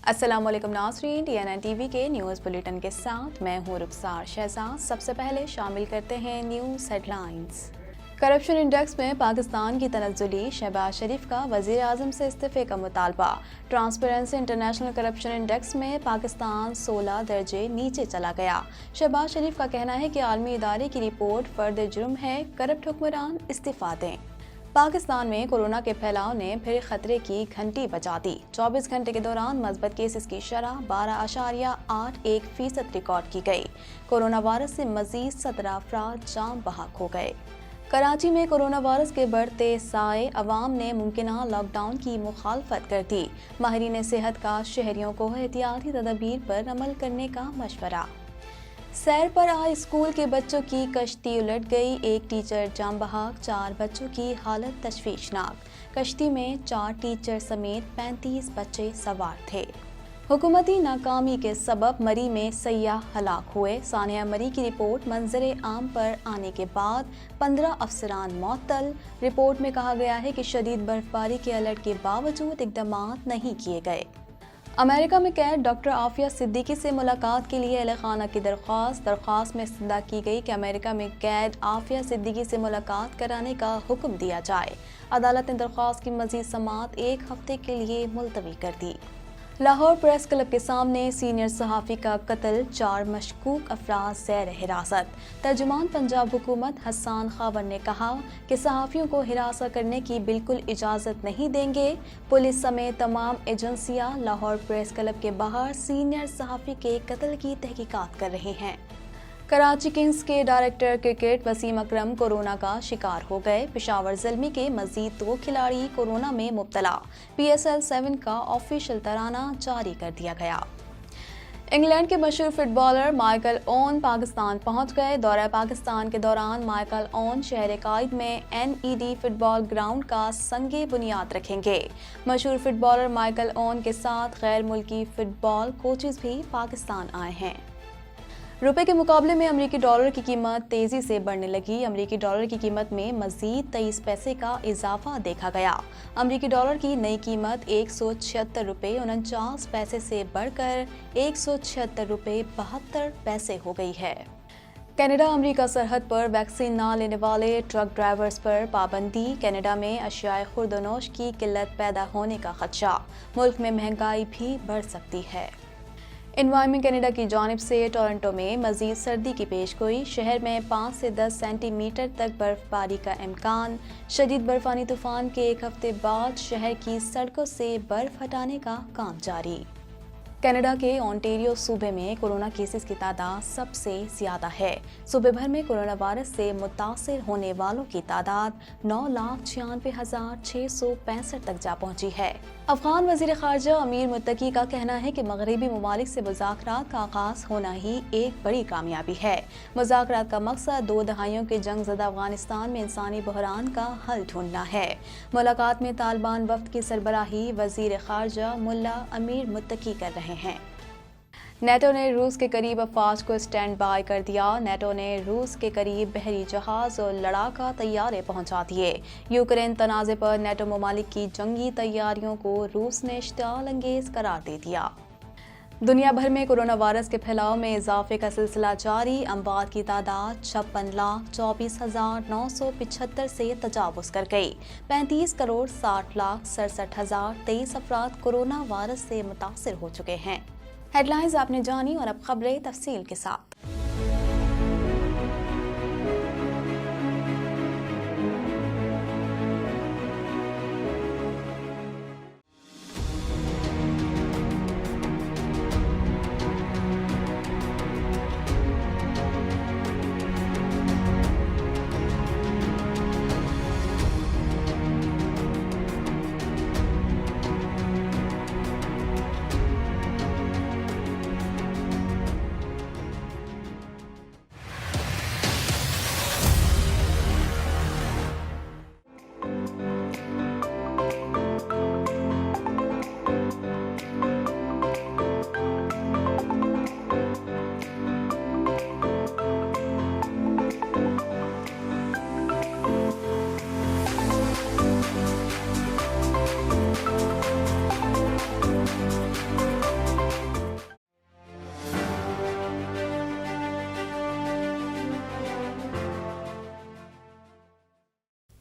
अस्सलाम वालेकुम नाज़रीन, TNN TV के न्यूज़ बुलेटिन के साथ मैं हूँ रुखसार शहजाद। सबसे पहले शामिल करते हैं न्यूज़ हेडलाइंस। करप्शन इंडेक्स में पाकिस्तान की तनज़्ज़ुली, शहबाज शरीफ का वज़ीर आज़म से इस्तीफ़े का मुतालबा। ट्रांसपेरेंसी इंटरनेशनल करप्शन इंडेक्स में पाकिस्तान 16 दर्जे नीचे चला गया। शहबाज शरीफ का कहना है कि आलमी इदारे की रिपोर्ट फर्द जुर्म है, करप्ट हुक्मरान इस्तीफ़ा दें। पाकिस्तान में कोरोना के फैलाव ने फिर खतरे की घंटी बजा दी। 24 घंटे के दौरान मस्बत केसेस की शरह 12.81% रिकॉर्ड की गई। कोरोना वायरस से मजीद 17 अफराद जान बहक हो गए। कराची में कोरोना वायरस के बढ़ते साए अवाम ने मुमकिना लॉकडाउन की मुखालफत कर दी। माहिरीन सेहत का शहरियों को एहतियाती तदबीर पर अमल करने का मशवरा। सैर पर आए स्कूल के बच्चों की कश्ती उलट गई, एक टीचर जान बहक, 4 बच्चों की हालत तशवीशनाक। कश्ती में 4 टीचर समेत 35 बच्चे सवार थे। हुकूमती नाकामी के सबब मरी में सयाह हलाक हुए। सानिया मरी की रिपोर्ट मंजरे आम पर आने के बाद 15 अफसरान मअतल। रिपोर्ट में कहा गया है कि शदीद बर्फबारी के अलर्ट के बावजूद इक़दामात नहीं किए गए। अमेरिका में कैद डॉक्टर आफिया सिद्दीकी से मुलाकात के लिए अहले खाना की दरख्वास्त में इस्तदा की गई कि अमेरिका में कैद आफिया सिद्दीकी से मुलाकात कराने का हुक्म दिया जाए। अदालत ने दरख्वास्त की मजीद समाअत 1 हफ्ते के लिए मुलतवी कर दी। लाहौर प्रेस क्लब के सामने सीनियर सहाफ़ी का कत्ल, 4 मशकूक अफराद ज़ेर हिरासत। तर्जुमान पंजाब हुकूमत हसन खावर ने कहा कि सहाफ़ियों को हिरासत करने की बिल्कुल इजाज़त नहीं देंगे। पुलिस समेत तमाम एजेंसियां लाहौर प्रेस क्लब के बाहर सीनियर सहाफ़ी के कत्ल की तहकीकात कर रही हैं। कराची किंग्स के डायरेक्टर क्रिकेट वसीम अकरम कोरोना का शिकार हो गए। पेशावर ज़ल्मी के मज़ीद 2 खिलाड़ी कोरोना में मुब्तला। PSL 7 का ऑफिशियल तराना जारी कर दिया गया। इंग्लैंड के मशहूर फुटबॉलर माइकल ओवन पाकिस्तान पहुंच गए। दौरा पाकिस्तान के दौरान माइकल ओवन शहर कायद में NED फुटबॉल ग्राउंड का संगे बुनियाद रखेंगे। मशहूर फुटबॉलर माइकल ओवन के साथ गैर मुल्की फुटबॉल कोचेस भी पाकिस्तान आए हैं। रुपए के मुकाबले में अमरीकी डॉलर की कीमत तेज़ी से बढ़ने लगी। अमरीकी डॉलर की कीमत में मज़ीद 23 पैसे का इजाफा देखा गया। अमरीकी डॉलर की नई कीमत 176 रुपये 49 पैसे से बढ़कर 176 रुपये 72 पैसे हो गई है। कनाडा अमरीका सरहद पर वैक्सीन ना लेने वाले ट्रक ड्राइवर्स पर पाबंदी। कनाडा में अशियाए खुर्दनोश की किल्लत पैदा होने का खदशा। मुल्क में महंगाई भी बढ़ सकती है। एनवायरनमेंट कनाडा की जानिब से टोरंटो में मज़ीद सर्दी की पेशगोई। शहर में 5 से 10 सेंटीमीटर तक बर्फबारी का इम्कान। शदीद बर्फानी तूफान के 1 हफ्ते बाद शहर की सड़कों से बर्फ हटाने का काम जारी। कनाडा के ओंटारियो सूबे में कोरोना केसेस की तादाद सबसे ज़्यादा है। सूबे भर में कोरोना वायरस से मुतासिर होने वालों की तादाद 9,96,665 तक जा पहुंची है। अफगान वज़ीर ख़ारजा अमीर मुत्तकी का कहना है कि मगरबी ममालिक से मुज़ाकरात का आगाज़ होना ही एक बड़ी कामयाबी है। मुज़ाकरात का मकसद 2 दहाइयों के जंगज़दा अफगानिस्तान में इंसानी बहरान का हल ढूंढना है। मुलाकात में तालिबान वफ़द की सरबराही वज़ीर ख़ारजा मुल्ला अमीर मुत्तकी कर रहे हैं। नेटो ने रूस के करीब अफवाज को स्टैंड बाय कर दिया। नेटो ने रूस के करीब बहरी जहाज और लड़ाका तैयारे पहुंचा दिए। यूक्रेन तनाज़े पर नेटो ममालिक की जंगी तैयारियों को रूस ने इश्तिआल अंगेज करार दे दिया। दुनिया भर में कोरोना वायरस के फैलाव में इजाफे का सिलसिला जारी। अमवात की तादाद 56,24,975 से तजावुज़ कर गई। 35,60,67,023 अफराद कोरोना वायरस से मुतासिर हो चुके हैं। हेडलाइंस आपने जानी और अब खबरें तफसील के साथ।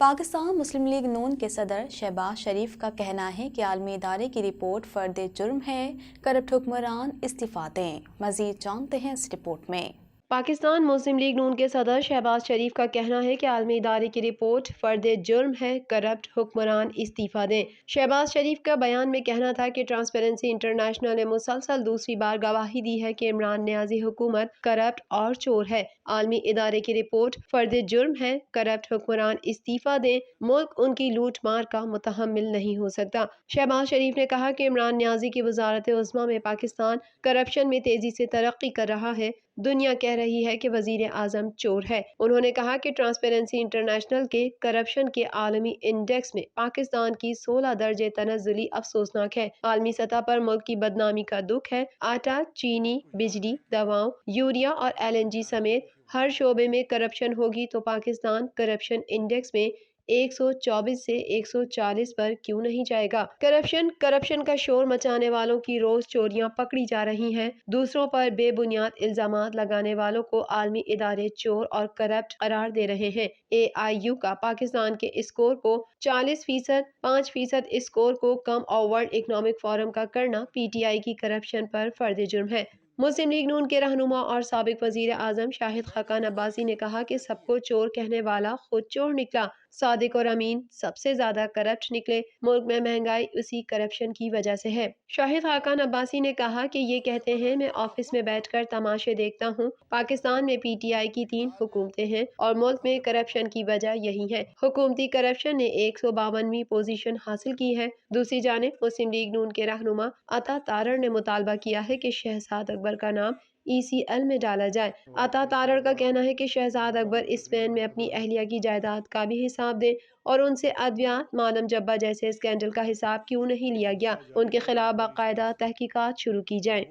پاکستان مسلم لیگ نون کے صدر شہباز شریف کا کہنا ہے کہ عالمی ادارے کی رپورٹ فرد جرم ہے، کرپٹ حکمران استعفیٰ دیں۔ مزید جانتے ہیں اس رپورٹ میں۔ پاکستان مسلم لیگ نون کے صدر شہباز شریف کا کہنا ہے کہ عالمی ادارے کی رپورٹ فرد جرم ہے، کرپٹ حکمران استعفیٰ دیں۔ شہباز شریف کا بیان میں کہنا تھا کہ ٹرانسپیرنسی انٹرنیشنل نے مسلسل دوسری بار گواہی دی ہے کہ عمران نیازی حکومت کرپٹ اور چور ہے۔ عالمی ادارے کی رپورٹ فرد جرم ہے، کرپٹ حکمران استعفیٰ دیں۔ ملک ان کی لوٹ مار کا متحمل نہیں ہو سکتا۔ شہباز شریف نے کہا کہ عمران نیازی کی وزارت عظمیٰ میں پاکستان کرپشن میں تیزی سے ترقی کر رہا ہے۔ دنیا کہہ رہی ہے کہ وزیر اعظم چور ہے۔ انہوں نے کہا کہ ٹرانسپیرنسی انٹرنیشنل کے کرپشن کے عالمی انڈیکس میں پاکستان کی 16 درجے تنزلی افسوسناک ہے۔ عالمی سطح پر ملک کی بدنامی کا دکھ ہے۔ آٹا، چینی، بجلی، دواؤں، یوریا اور LNG سمیت ہر شعبے میں کرپشن ہوگی تو پاکستان کرپشن انڈیکس میں 124 سے 140 پر کیوں نہیں جائے گا؟ کرپشن کا شور مچانے والوں کی روز چوریاں پکڑی جا رہی ہیں۔ دوسروں پر بے بنیاد الزامات لگانے والوں کو عالمی ادارے چور اور کرپٹ قرار دے رہے ہیں۔ AIU کا پاکستان کے اسکور کو 40%، 5% اسکور کو کم اور ورلڈ اکنامک فورم کا کرنا PTI کی کرپشن پر فرد جرم ہے۔ مسلم لیگ نون کے رہنما اور سابق وزیر اعظم شاہد خاقان عباسی نے کہا کہ سب کو چور کہنے والا خود چور نکلا، صادق اور امین سب سے زیادہ کرپٹ نکلے۔ ملک میں مہنگائی اسی کرپشن کی وجہ سے ہے۔ شاہد خاقان عباسی نے کہا کہ یہ کہتے ہیں میں آفس میں بیٹھ کر تماشے دیکھتا ہوں۔ پاکستان میں PTI کی 3 حکومتیں ہیں اور ملک میں کرپشن کی وجہ یہی ہے۔ حکومتی کرپشن نے 152ویں پوزیشن حاصل کی ہے۔ دوسری جانب مسلم لیگ نون کے رہنما عطا تارڑ نے مطالبہ کیا ہے کہ شہزاد اکبر کا نام ECL میں ڈالا جائے۔ عطا تارڑ کا کہنا ہے کہ شہزاد اکبر اسپین میں اپنی اہلیہ کی جائیداد کا بھی حساب دیں اور ان سے ادویات، مادام جبہ جیسے اسکینڈل کا حساب کیوں نہیں لیا گیا، ان کے خلاف باقاعدہ تحقیقات شروع کی جائیں۔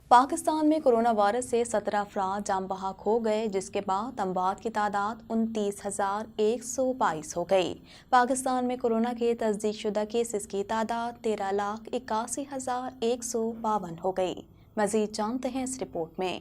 پاکستان میں کرونا وائرس سے 17 افراد جاں بحق ہو گئے، جس کے بعد اموات کی تعداد 29,122 ہو گئی۔ پاکستان میں کورونا کے تصدیق شدہ کیسز کی تعداد 13,81,152 ہو گئی۔ مزید جانتے ہیں اس رپورٹ میں۔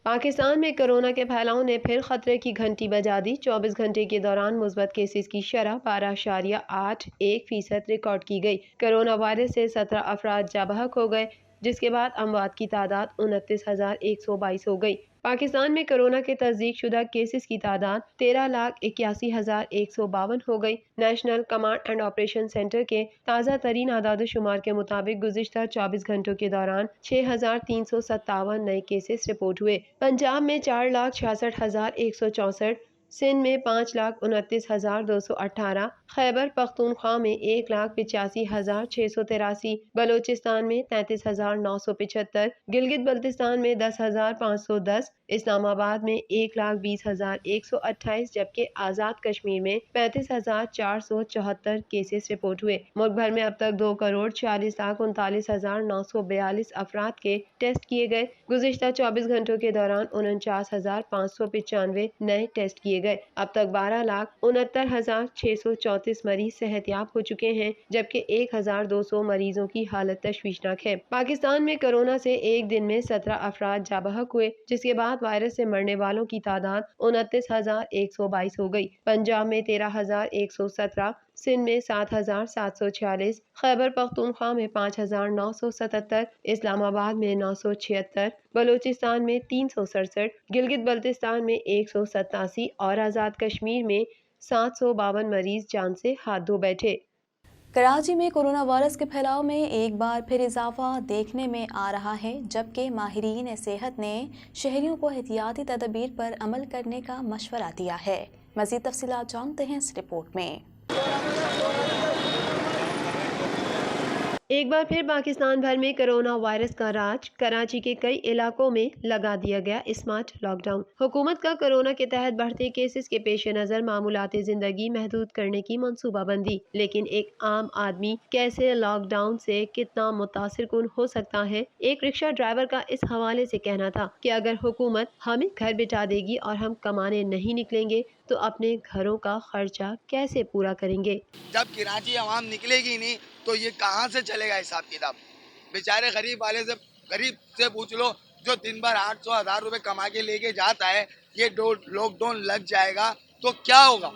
پاکستان میں کورونا کے پھیلاؤ نے پھر خطرے کی گھنٹی بجا دی۔ 24 گھنٹے کے دوران مثبت کیسز کی شرح 12.81% ریکارڈ کی گئی۔ کورونا وائرس سے 17 افراد جاں بحق ہو گئے، جس کے بعد اموات کی تعداد 29,122 ہو گئی۔ پاکستان میں کورونا کے تصدیق شدہ کیسز کی تعداد 13,81,152 ہو گئی۔ National command and operation centre کے تازہ ترین اعداد و شمار کے مطابق گزشتہ 24 گھنٹوں کے دوران 6,357 نئے کیسز رپورٹ ہوئے۔ پنجاب میں 4,66,164، سندھ میں 5,29,218، خیبر پختونخوا میں 1,85,683، بلوچستان میں 33,975، گلگت بلتستان میں 10,510، اسلام آباد میں 1,20,128 جبکہ آزاد کشمیر میں 35,474 کیسز رپورٹ ہوئے۔ ملک بھر میں اب تک 2,40,39,942 افراد کے ٹیسٹ کیے گئے۔ گزشتہ 24 گھنٹوں کے دوران 49,595 نئے ٹیسٹ کیے گئے۔ اب تک 12,69,634 مریض صحت یاب ہو چکے ہیں جبکہ 1,200 مریضوں کی حالت تشویشناک ہے۔ پاکستان میں کورونا سے ایک دن میں 17 افراد جاں بحق ہوئے، جس کے بعد وائرس سے مرنے والوں کی تعداد 29,122 ہو گئی۔ پنجاب میں 13,117، سندھ میں 7,746، خیبر پختونخوا میں 5,977، اسلام آباد میں 976، بلوچستان میں 367، گلگت بلتستان میں 187 اور آزاد کشمیر میں 752 مریض جان سے ہاتھ دھو بیٹھے۔ کراچی میں کورونا وائرس کے پھیلاؤ میں ایک بار پھر اضافہ دیکھنے میں آ رہا ہے، جبکہ ماہرین صحت نے شہریوں کو احتیاطی تدابیر پر عمل کرنے کا مشورہ دیا ہے۔ مزید تفصیلات جانتے ہیں اس رپورٹ میں۔ ایک بار پھر پاکستان بھر میں کرونا وائرس کا راج، کراچی کے کئی علاقوں میں لگا دیا گیا اسمارٹ لاک ڈاؤن۔ حکومت کا کورونا کے تحت بڑھتے کیسز کے پیش نظر معمولات زندگی محدود کرنے کی منصوبہ بندی، لیکن ایک عام آدمی کیسے لاک ڈاؤن سے کتنا متاثر کن ہو سکتا ہے؟ ایک رکشہ ڈرائیور کا اس حوالے سے کہنا تھا کہ اگر حکومت ہمیں گھر بٹھا دے گی اور ہم کمانے نہیں نکلیں گے تو اپنے گھروں کا خرچہ کیسے پورا کریں گے؟ جب کراچی عوام نکلے گی نہیں تو یہ کہاں سے چلے گا حساب کتاب؟ بیچارے غریب والے سے غریب سے پوچھ لو जो दिन भर 800 1000 रुपए कमा के लेके जाता है, ये लॉकडाउन लग जाएगा तो क्या होगा?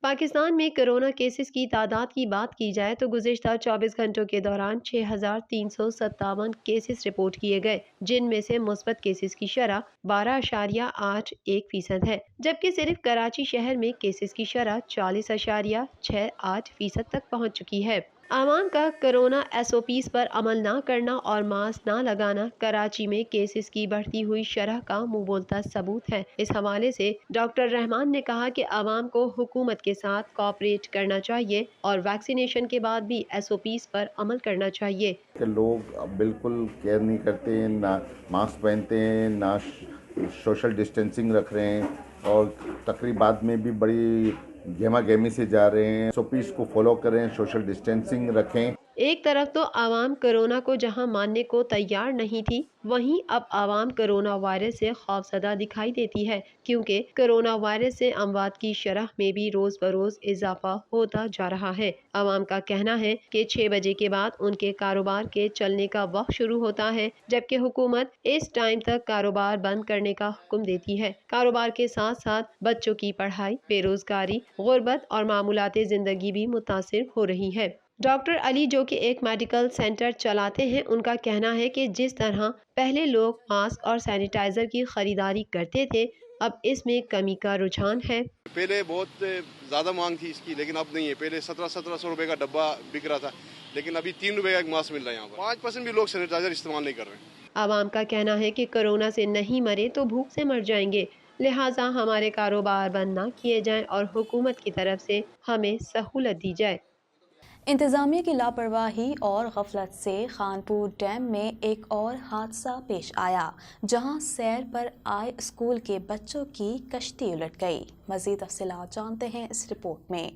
पाकिस्तान में कोरोना केसेस की तादाद की बात की जाए तो गुज़िश्ता 24 घंटों के दौरान 6,357 केसेस रिपोर्ट किए गए, जिनमें से मुस्बत केसेस की शरह 12.81% है, जबकि सिर्फ कराची शहर में केसेस की शरह 40.68% तक पहुंच चुकी है। आवाम का कोरोना SOPs पर अमल ना करना और मास्क ना लगाना कराची में केसेस की बढ़ती हुई शरह का मुंह बोलता सबूत है। इस हवाले से डॉक्टर रहमान ने कहा कि आवाम को हुकूमत के साथ कोऑपरेट करना चाहिए और वैक्सीनेशन के बाद भी SOPs पर अमल करना चाहिए। कि लोग अब बिल्कुल केयर नहीं करते हैं, ना मास्क पहनते हैं, ना सोशल डिस्टेंसिंग रख रहे हैं और तकरीबात में भी बड़ी गहमा गहमी से जा रहे हैं। SOPs को फॉलो करें, सोशल डिस्टेंसिंग रखें। एक तरफ तो आवाम कोरोना को जहां मानने को तैयार नहीं थी, वहीं अब आवाम कोरोना वायरस से खौफजदा दिखाई देती है, क्योंकि कोरोना वायरस से अमवात की शरह में भी रोज बरोज इजाफा होता जा रहा है। आवाम का कहना है कि 6 बजे के बाद उनके कारोबार के चलने का वक्त शुरू होता है, जबकि हुकूमत इस टाइम तक कारोबार बंद करने का हुक्म देती है। कारोबार के साथ साथ बच्चों की पढ़ाई, बेरोजगारी, गुर्बत और मामूलाती जिंदगी भी मुतासिर हो रही है। डॉक्टर अली, जो कि एक मेडिकल सेंटर चलाते हैं, उनका कहना है कि जिस तरह पहले लोग मास्क और सैनिटाइजर की खरीदारी करते थे, अब इसमें कमी का रुझान है। पहले बहुत ज़्यादा मांग थी इसकी, लेकिन अब नहीं है। पहले 1700 रुपए का डब्बा बिक रहा था, लेकिन अभी 3 रुपए का एक मास्क मिल रहा है यहाँ पर। 5% भी लोग सैनिटाइजर इस्तेमाल नहीं कर रहे हैं। आवाम का कहना है कि कोरोना से नहीं मरे तो भूख से मर जाएंगे, लिहाजा हमारे कारोबार बंद न किए जाएं और हुकूमत की तरफ से हमें सहूलत दी जाए। इंतजामिया की लापरवाही और गफलत से खानपुर डैम में एक और हादसा पेश आया, जहां सैर पर आए स्कूल के बच्चों की कश्ती उलट गई। मज़ीद तफसीलात जानते हैं इस रिपोर्ट में।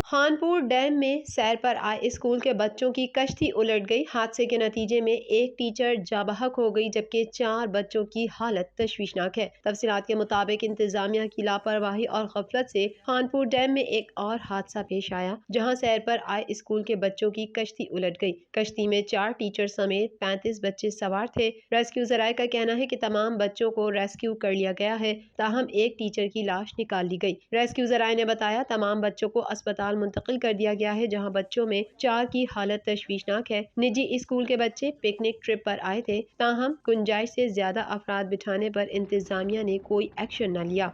खानपुर डैम में सैर पर आए स्कूल के बच्चों की कश्ती उलट गई। हादसे के नतीजे में एक टीचर जाबहक हो गई, जबकि 4 बच्चों की हालत तशवीशनाक है। तफसीलात के मुताबिक इंतजामिया की लापरवाही और गफलत से खानपुर डैम में एक और हादसा पेश आया, जहां सैर पर आए स्कूल के बच्चों की कश्ती उलट गई। कश्ती में 4 टीचर समेत 35 बच्चे सवार थे। रेस्क्यू जराये का कहना है कि तमाम बच्चों को रेस्क्यू कर लिया गया है, ताहम एक टीचर की लाश निकाल ली गई। रेस्क्यू जराये ने बताया तमाम बच्चों को अस्पताल मुंतकिल कर दिया गया है, जहां बच्चों में 4 की हालत तशवीशनाक है। निजी स्कूल के बच्चे पिकनिक ट्रिप पर आए थे, ताहम गुंजाइश से ज्यादा अफराद बिठाने पर इंतजामिया ने कोई एक्शन न लिया।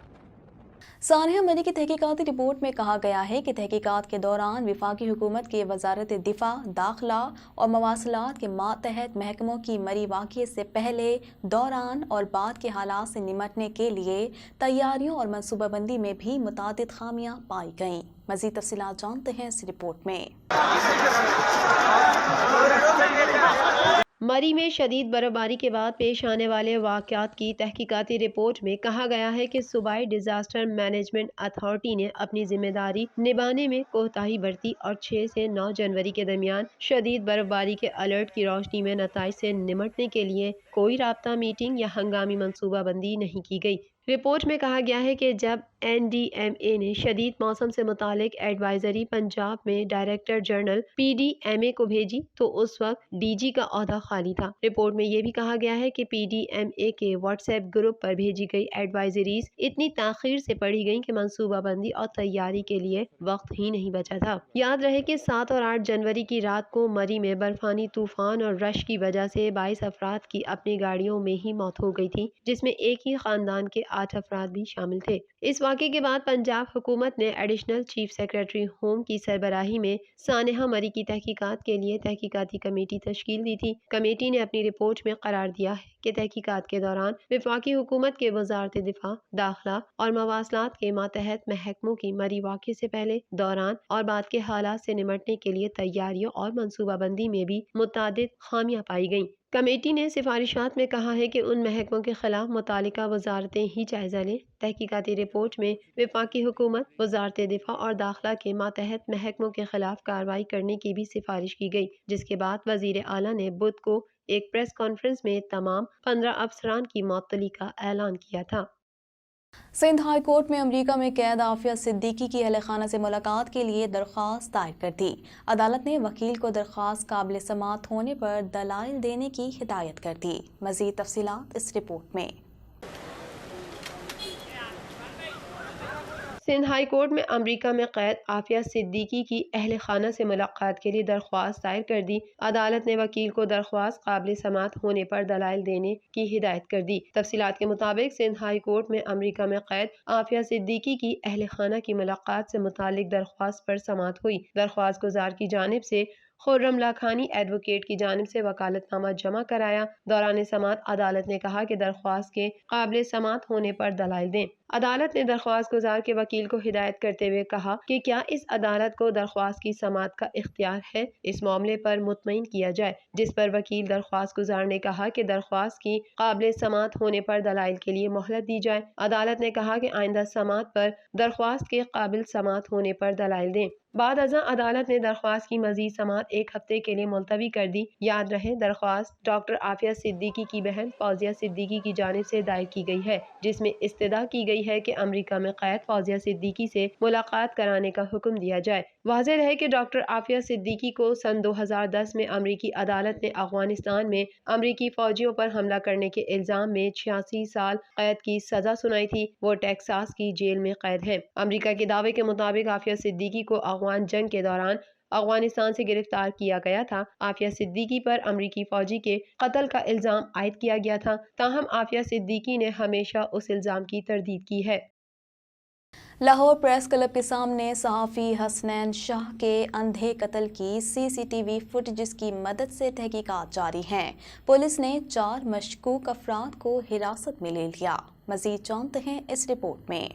सानिया मरी की तहकीकाती रिपोर्ट में कहा गया है कि तहकीकात के दौरान वफाकी हुकूमत के वजारत दिफा, दाखिला और मवासलात के मातहत महकमों की मरी वाक़े से पहले, दौरान और बाद के हालात से निमटने के लिए तैयारियों और मनसूबाबंदी में भी मुतादिद खामियां पाई गईं। मज़ीद तफसीलात जानते हैं इस रिपोर्ट में। मरी में शदीद बर्फबारी के बाद पेश आने वाले वाक़यात की तहकीकाती रिपोर्ट में कहा गया है कि सूबाई डिजास्टर मैनेजमेंट अथॉरिटी ने अपनी जिम्मेदारी निभाने में कोताही बरती और 6 से 9 जनवरी के दरमियान शदीद बर्फबारी के अलर्ट की रोशनी में नताइज से निमटने के लिए कोई राब्ता मीटिंग या हंगामी मनसूबाबंदी नहीं की गई। रिपोर्ट में कहा गया है कि जब NDMA ने शदीद मौसम से मुतालिक एडवाइजरी पंजाब में डायरेक्टर जनरल PDMA को भेजी, तो उस वक्त DG का ओहदा खाली था। रिपोर्ट में यह भी कहा गया है कि PDMA के व्हाट्सएप ग्रुप पर भेजी गई एडवाइजरीज इतनी ताखीर से पढ़ी गई कि मनसूबाबंदी और तैयारी के लिए वक्त ही नहीं बचा था। याद रहे कि 7 और 8 जनवरी की रात को मरी में बर्फानी तूफान और रश की वजह से 22 अफराद की अपनी गाड़ियों में ही मौत हो गई थी, जिसमें एक ही खानदान के 8 अफराद भी शामिल थे। इस वाक़े के बाद पंजाब हुकूमत ने एडिशनल चीफ सेक्रेटरी होम की सरबराही में सानेहा मरी की तहकीकात के लिए तहकीकाती कमेटी तश्कील दी थी। कमेटी ने अपनी रिपोर्ट में करार दिया है कि तहकीकात के दौरान वफाकी हुकूमत के वजारत दिफा, दाखिला और मवासलात के मातहत महकमों की मरी वाक़े से पहले, दौरान और बाद के हालात से निमटने के लिए तैयारियों और मनसूबाबंदी में भी मुतादिद खामियां पाई गईं। कमेटी ने सिफारिशात में कहा है कि उन महकमों के खिलाफ मुतालिका वजारतें ही जायजा लें। तहकीकाती रिपोर्ट में वफाकी हुकूमत, वजारत दिफा और दाखिला के मातहत महकमों के खिलाफ कार्रवाई करने की भी सिफारिश की गई, जिसके बाद वजीर आला ने बुध को एक प्रेस कॉन्फ्रेंस में तमाम 15 अफसरान की मअतली का ऐलान किया था। सिंध हाई कोर्ट में अमेरिका में कैद आफिया सिद्दीकी की अहल खाना से मुलाकात के लिए दरख्वास्त दायर कर दी। अदालत ने वकील को दरख्वास्त काबिल समाअत होने पर दलाइल देने की हिदायत कर दी। मज़ीद तफसीलात इस रिपोर्ट में। सिंध हाई कोर्ट में अमेरिका में कैद आफिया सिद्दीकी की अहल खाना से मुलाकात के लिए दरख्वास्त दायर कर दी। अदालत ने वकील को दरख्वास्त काबिल समाअत होने पर दलाइल देने की हिदायत कर दी। तफसीलात के मुताबिक सिंध हाई कोर्ट में अमेरिका में कैद आफिया सिद्दीकी की अहल खाना की मुलाकात से मुतालिक दरख्वास्त पर समाअत हुई। दरख्वास्त गुजार की जानिब से खुर्रम लाखानी एडवोकेट की जानिब से वकालतनामा जमा कराया। दौरान समाअत अदालत ने कहा कि दरख्वास्त के काबिल समाअत होने पर दलाइल दें। अदालत ने दरख्वास्त गुजार के वकील को हिदायत करते हुए कहा कि क्या इस अदालत को दरख्वास्त की समाअत का इख्तियार है, इस मामले पर मुतमईन किया जाए। जिस पर वकील दरख्वास्त गुजार ने कहा कि दरख्वास्त की काबिल समाअत होने पर दलाइल के लिए मोहलत दी जाए। अदालत ने कहा कि आइंदा समाअत पर दरख्वास्त के काबिल समाअत होने पर दलाइल दें। बाद अज़ां अदालत ने दरख्वास्त की मजीद समाअत एक हफ्ते के लिए मुलतवी कर दी। याद रहे दरख्वास्त डॉक्टर आफिया सिद्दीकी की बहन फौजिया सिद्दीकी की जानिब से दायर की गई है, जिसमें इस्तदा की गई है कि अमेरिका में कैद फौजिया सिद्दीकी से मुलाकात कराने का हुक्म दिया जाए। वाज़ेह रहे कि डॉक्टर आफिया सिद्दीकी को सन 2010 में अमरीकी अदालत ने अफगानिस्तान में अमरीकी फौजियों पर हमला करने के इल्जाम में 86 साल कैद की सजा सुनाई थी। वो टेक्सास की जेल में कैद है। अमरीका के दावे के मुताबिक आफिया सिद्दीकी को अफगान जंग के दौरान अफगानिस्तान से गिरफ्तार किया गया था। आफिया सिद्दीकी पर अमरीकी फौजी के कत्ल का इल्जाम आयद किया गया था। ताहम आफिया सिद्दीकी ने हमेशा उस इल्जाम की तरदीद की है। लाहौर प्रेस क्लब के सामने सहाफ़ी हसनैन शाह के अंधे कत्ल की सीसीटीवी फुटेज की मदद से तहकीकात जारी हैं। पुलिस ने 4 मशकूक अफराद को हिरासत में ले लिया। मज़ीद जानते हैं इस रिपोर्ट में।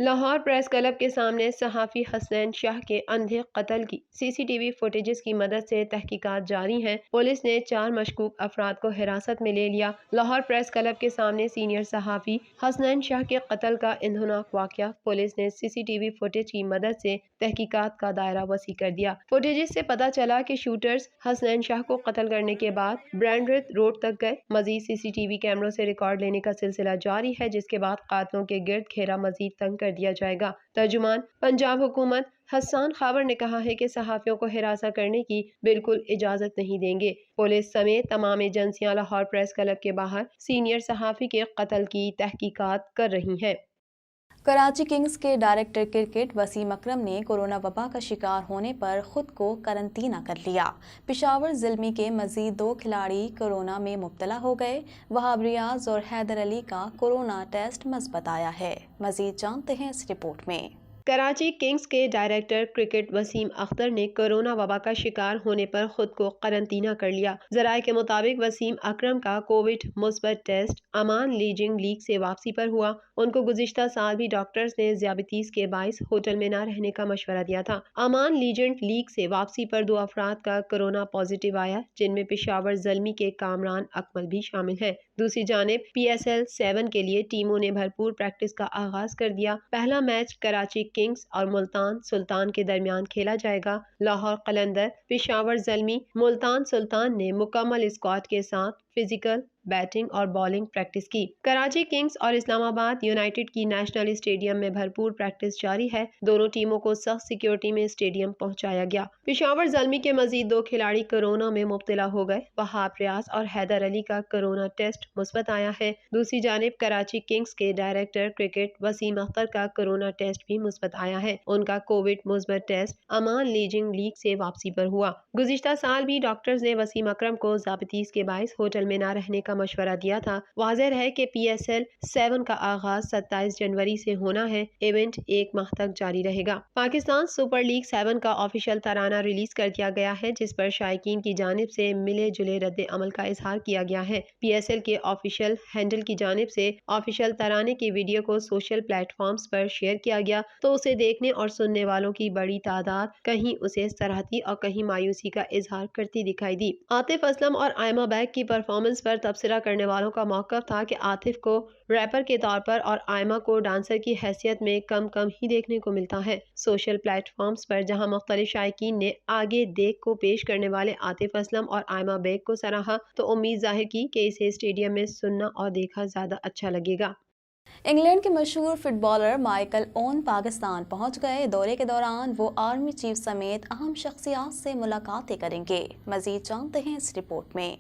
लाहौर प्रेस क्लब के सामने सहाफ़ी हसनैन शाह के अंधे कत्ल की सीसीटीवी फुटेजेस की मदद से तहकीकात जारी हैं। पुलिस ने 4 मशकूक अफराद को हिरासत में ले लिया। लाहौर प्रेस क्लब के सामने सीनियर सहाफ़ी हसनैन शाह के कत्ल का इंदनाक वाक़या। पुलिस ने सीसीटीवी फुटेज की मदद से तहकीकात का दायरा वसी कर दिया। फुटेजेस से पता चला कि शूटर्स हसनैन शाह को कत्ल करने के बाद ब्रांडरेथ रोड तक गए। मजीद सीसीटीवी कैमरों से रिकॉर्ड लेने का सिलसिला जारी है, जिसके बाद कातलों के गिर्द घेरा मजीद तंग कर दिया जाएगा। तर्जुमान पंजाब हुकूमत हसन खावर ने कहा है कि सहाफ़ियों को हिरासत करने की बिल्कुल इजाज़त नहीं देंगे। पुलिस समेत तमाम एजेंसियां लाहौर प्रेस क्लब के बाहर सीनियर सहाफ़ी के कत्ल की तहकीकात कर रही हैं। कराची किंग्स के डायरेक्टर क्रिकेट वसीम अकरम ने कोरोना वबा का शिकार होने पर खुद को करंतना कर लिया। पेशावर ज़िल्मी के मज़ीद 2 खिलाड़ी कोरोना में मुब्तला हो गए। वहाब रियाज और हैदर अली का कोरोना टेस्ट मस्बत आया है। मज़ीद जानते हैं इस रिपोर्ट में। कराची किंग्स के डायरेक्टर क्रिकेट वसीम अख्तर ने कोरोना वबा का शिकार होने पर खुद को करंतना कर लिया। जराये के मुताबिक वसीम अकरम का कोविड मुस्बत टेस्ट अमान लीजिंग लीग से वापसी पर हुआ। उनको गुज़िश्ता साल भी डॉक्टर्स ने ज़ियाबतीस के बाइस होटल में न रहने का मशवरा दिया था। अमान लीजेंड लीग से वापसी पर 2 अफराद का कोरोना पॉजिटिव आया, जिनमें पेशावर ज़ल्मी के कामरान अकमल भी शामिल है। दूसरी जानिब PSL 7 के लिए टीमों ने भरपूर प्रैक्टिस का आगाज कर दिया। पहला मैच कराची किंग्स और मुल्तान सुल्तान के दरमियान खेला जाएगा। लाहौर कलंदर पेशावर ज़ल्मी मुल्तान सुल्तान ने मुकम्मल स्क्वाड के साथ फिजिकल बैटिंग और बॉलिंग प्रैक्टिस की। कराची किंग्स और इस्लामाबाद यूनाइटेड की नेशनल स्टेडियम में भरपूर प्रैक्टिस जारी है। दोनों टीमों को सख्त सिक्योरिटी में स्टेडियम पहुंचाया गया। पेशावर ज़ल्मी के मजीद 2 खिलाड़ी कोरोना में मुब्तला हो गए। वहाब रियाज और हैदर अली का कोरोना टेस्ट मुस्बत आया है। दूसरी जानिब कराची किंग्स के डायरेक्टर क्रिकेट वसीम अख्तर का कोरोना टेस्ट भी मुस्बत आया है। उनका कोविड मुस्बत टेस्ट अमान लीजिंग लीग से वापसी पर हुआ। गुज़िश्ता साल भी डॉक्टर्स ने वसीम अकरम को ज़ियाबतीस के बाइस होटल में न रहने का मशवरा दिया था। वाज़ेह है कि PSL 7 का आगाज 27 जनवरी से होना है। इवेंट 1 माह तक जारी रहेगा। पाकिस्तान सुपर लीग 7 का ऑफिशियल तराना रिलीज कर दिया गया है, जिस पर शायकीन की जानिब से मिले जुले रद्द अमल का इजहार किया गया है। PSL के ऑफिशियल हैंडल की जानिब से ऑफिशियल तराने की वीडियो को सोशल प्लेटफॉर्म्स पर शेयर किया गया, तो उसे देखने और सुनने वालों की बड़ी तादाद कहीं उसे सराहती और कहीं मायूसी का इजहार करती दिखाई दी। आतिफ असलम और आयमा बैग की परफॉर्मेंस पर तबसरा تبصرہ کرنے والوں کا موقف تھا کہ عاطف کو ریپر کے طور پر اور آئمہ کو ڈانسر کی حیثیت میں کم ہی دیکھنے کو ملتا ہے۔ سوشل پلیٹ فارمز پر جہاں مختلف شائقین نے آگے دیکھ کو پیش کرنے والے عاطف اسلم اور آئمہ بیگ کو سراہا تو امید ظاہر کی کہ اسے اسٹیڈیم میں سننا اور دیکھا زیادہ اچھا لگے گا۔ انگلینڈ کے مشہور footballer Michael Owen Pakistan پہنچ گئے۔ دورے کے دوران وہ آرمی چیف سمیت اہم شخصیات سے ملاقاتیں کریں گے۔ مزید جانتے ہیں اس رپورٹ میں۔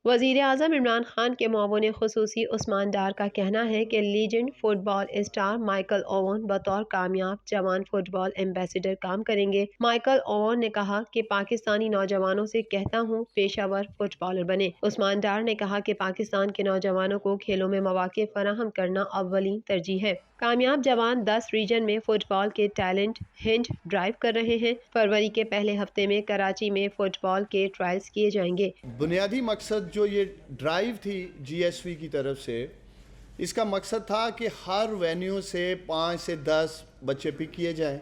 وزیر اعظم عمران خان کے معاون خصوصی عثمان ڈار کا کہنا ہے کہ لیجنڈ فٹ بال اسٹار مائیکل اوون بطور کامیاب جوان فٹ بال ایمبیسڈر کام کریں گے۔ مائیکل اوون نے کہا کہ پاکستانی نوجوانوں سے کہتا ہوں پیشہ ور فٹ بالر بنے۔ عثمان ڈار نے کہا کہ پاکستان کے نوجوانوں کو کھیلوں میں مواقع فراہم کرنا اولین ترجیح ہے۔ کامیاب جوان 10 ریجن میں فٹ بال کے ٹیلنٹ ہنٹ ڈرائیو کر رہے ہیں۔ فروری کے پہلے ہفتے میں کراچی میں فٹ بال کے ٹرائلز کیے جائیں گے۔ بنیادی مقصد جو یہ ڈرائیو تھی جی ایس وی کی طرف سے، اس کا مقصد تھا کہ ہر وینیو سے 5 سے 10 بچے پک کیے جائیں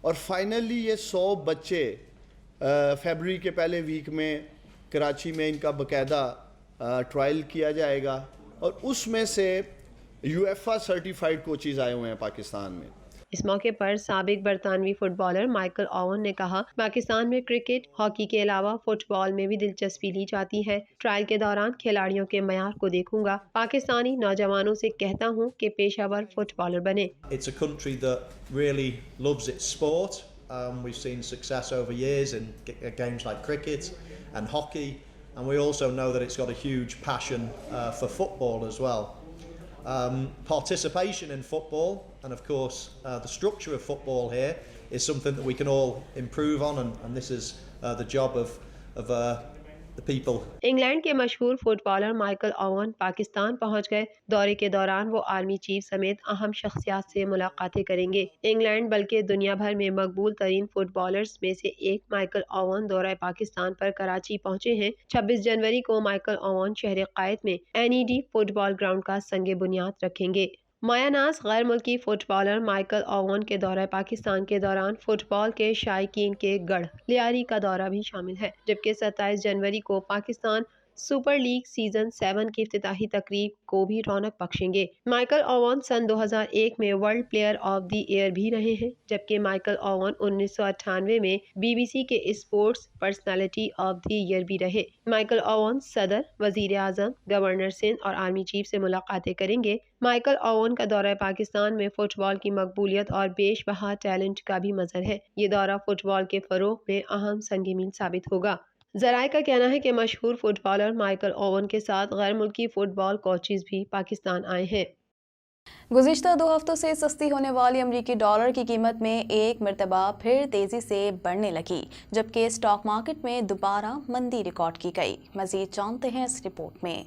اور فائنلی یہ 100 بچے فیبرری کے پہلے ویک میں کراچی میں ان کا باقاعدہ ٹرائل کیا جائے گا اور اس میں سے UEFA certified coaches آئے ہوئے ہیں پاکستان میں۔ اس موقع پر سابق برطانوی فٹ بالر مائیکل اوون نے کہا پاکستان میں کرکٹ ہاکی کے علاوہ فٹ بال میں بھی دلچسپی لی جاتی ہے۔ ٹرائل کے دوران کھلاڑیوں کے معیار کو دیکھوں گا۔ پاکستانی نوجوانوں سے کہتا ہوں کہ پیشہ ور فٹ بالر بنے۔ It's a country that really loves its sport. We've seen success over years in games like cricket and hockey, and we also know that it's got a huge passion for football as well. Participation in football and of course the structure of football here is something that we can all improve on, and this is the job of the people. England کے مشہور footballer Michael Owen Pakistan پہنچ گئے۔ دورے کے دوران وہ army chief سمیت اہم شخصیات سے ملاقاتیں کریں گے۔ انگلینڈ بلکہ دنیا بھر میں مقبول ترین فٹ بالرز میں سے ایک مائیکل اوون دورہ پاکستان پر کراچی پہنچے ہیں۔ 26 جنوری کو مائیکل اوون شہر قائد میں NED فٹ بال گراؤنڈ کا سنگ بنیاد رکھیں گے۔ مایہ ناز غیر ملکی فٹ بالر مائیکل اوون کے دورہ پاکستان کے دوران فٹ بال کے شائقین کے گڑھ لیاری کا دورہ بھی شامل ہے، جبکہ 27 جنوری کو پاکستان سپر لیگ سیزن 7 کی افتتاحی تقریب کو بھی رونق بخشیں گے۔ مائیکل اوون سن 2001 میں world player of the year بھی رہے ہیں، جبکہ مائیکل اوون 1998 میں BBC کے sports personality of the year بھی رہے۔ مائیکل اوون صدر، وزیر اعظم، گورنر سندھ اور آرمی چیف سے ملاقاتیں کریں گے۔ مائیکل اوون کا دورہ پاکستان میں فٹ بال کی مقبولیت اور بیش بہا ٹیلنٹ کا بھی مظہر ہے۔ یہ دورہ فٹ بال کے فروغ میں اہم سنگ میل ثابت ہوگا۔ ذرائع کا کہنا ہے کہ مشہور فٹ بالر مائیکل اوون کے ساتھ غیر ملکی فٹ بال کوچز بھی پاکستان آئے ہیں۔ گزشتہ 2 ہفتوں سے سستی ہونے والی امریکی ڈالر کی قیمت میں ایک مرتبہ پھر تیزی سے بڑھنے لگی، جبکہ اسٹاک مارکیٹ میں دوبارہ مندی ریکارڈ کی گئی۔ مزید جانتے ہیں اس رپورٹ میں۔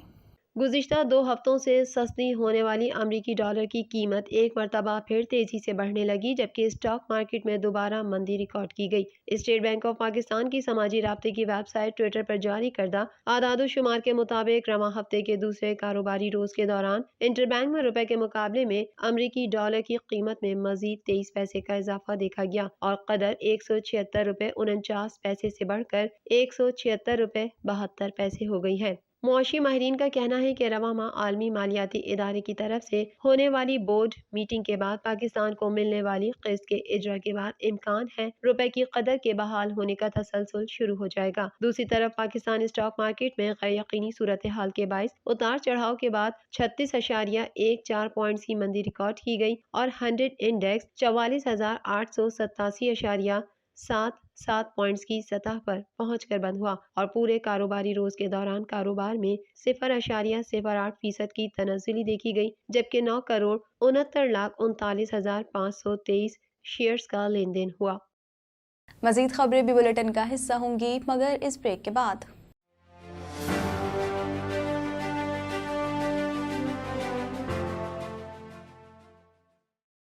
گزشتہ 2 ہفتوں سے سستی ہونے والی امریکی ڈالر کی قیمت ایک مرتبہ پھر تیزی سے بڑھنے لگی، جبکہ اسٹاک مارکیٹ میں دوبارہ مندی ریکارڈ کی گئی۔ اسٹیٹ بینک آف پاکستان کی سماجی رابطے کی ویب سائٹ ٹویٹر پر جاری کردہ اعداد و شمار کے مطابق رواں ہفتے کے دوسرے کاروباری روز کے دوران انٹر بینک میں روپے کے مقابلے میں امریکی ڈالر کی قیمت میں مزید 23 پیسے کا اضافہ دیکھا گیا اور قدر 176.49 پیسے سے بڑھ کر 176.72 ہو گئی ہے۔ معاشی ماہرین کا کہنا ہے کہ رواں ماہ عالمی مالیاتی ادارے کی طرف سے ہونے والی بورڈ میٹنگ کے بعد پاکستان کو ملنے والی قسط کے اجرا کے بعد امکان ہے روپے کی قدر کے بحال ہونے کا تسلسل شروع ہو جائے گا۔ دوسری طرف پاکستان اسٹاک مارکیٹ میں غیر یقینی صورتحال کے باعث اتار چڑھاؤ کے بعد 36.14 پوائنٹس کی مندی ریکارڈ کی گئی اور 100 انڈیکس 44,887.77 پوائنٹس کی سطح پر پہنچ کر بند ہوا اور پورے کاروباری روز کے دوران کاروبار میں 0.08% کی تنزلی دیکھی گئی، جبکہ 9,69,39,523 شیئرز کا لین دین ہوا۔ مزید خبریں بھی بلیٹن کا حصہ ہوں گی، مگر اس بریک کے بعد۔